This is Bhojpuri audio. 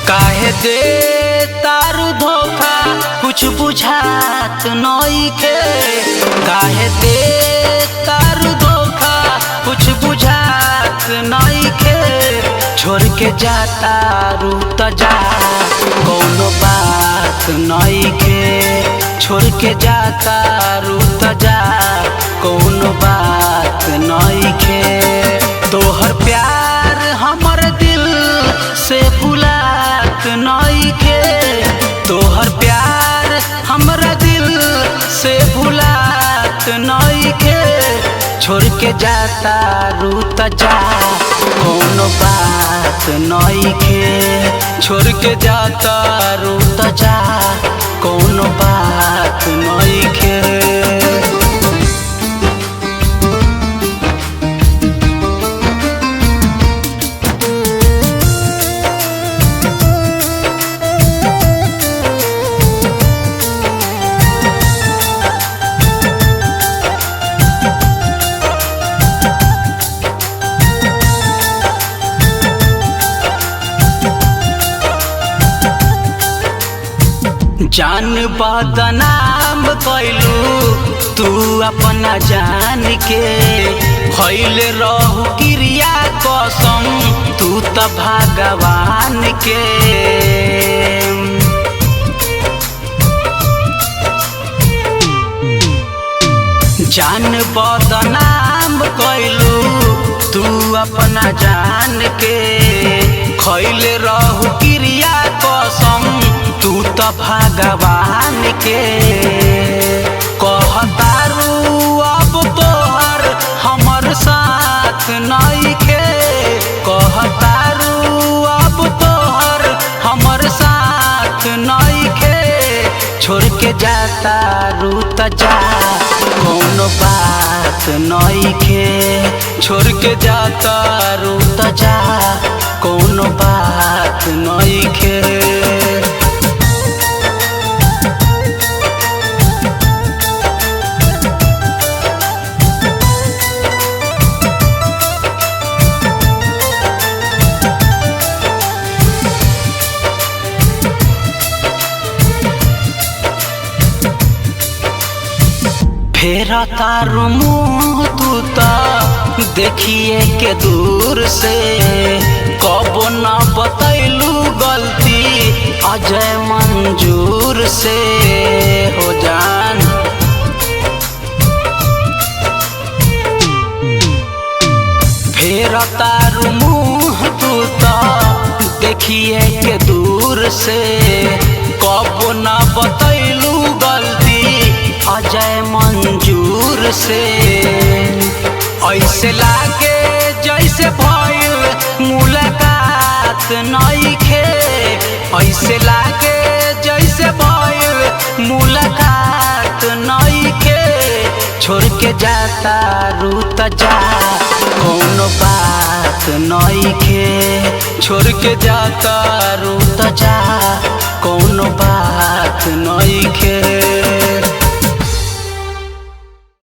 काहे दे तारू धोखा कुछ बुझात नइखे। काहे दे तारू धोखा कुछ बुझात नइखे। छोड़ के जाता रू त जा कौनो बात नइखे। छोड़ के जाता रू त जा कौनो बात नइखे। तोहर प्यार हमर दिल से भुलात नइखे। तोहर प्यार हमरा दिल से भुलात नइखे। छोड़ के जाता रू त जा कौनो बात नइखे। छोड़ के जाता रू त जा कौनो बात नइखे। जान बदनाम कैलू तू अपना जान के। भइल रहू क्रिया कसम तू त भगवान के। जान बदनाम कैलू तू अपना जान के। खइल रहू क्रिया कसम तू त भगवान के। कहतारू अब तोहर हमर साथ नइखे। कहतारू अब तोहर हमर साथ नइखे। छोड़ के जाता रू त जा कौनो बात नइखे। छोड़ के जाता रू त जा कौनो बात नइखे। फेरा तारू मुँह तू त देखिए के दूर से। कबो न बतैलू गलती अजय मंजूर से हो जान। फेरा तारू मुँह तू त देखिए के दूर से। कबो न बतैलू गलती अजय मंजूर से। ऐसे लागे जैसे भइल मुलाकात नइखे। ऐसे लागे जैसे भइल मुलाकात नइखे। छोड़ के जाता रू त जा कौनो बात नइखे। छोड़ के जाता रू त जा कौनो बात नइखे।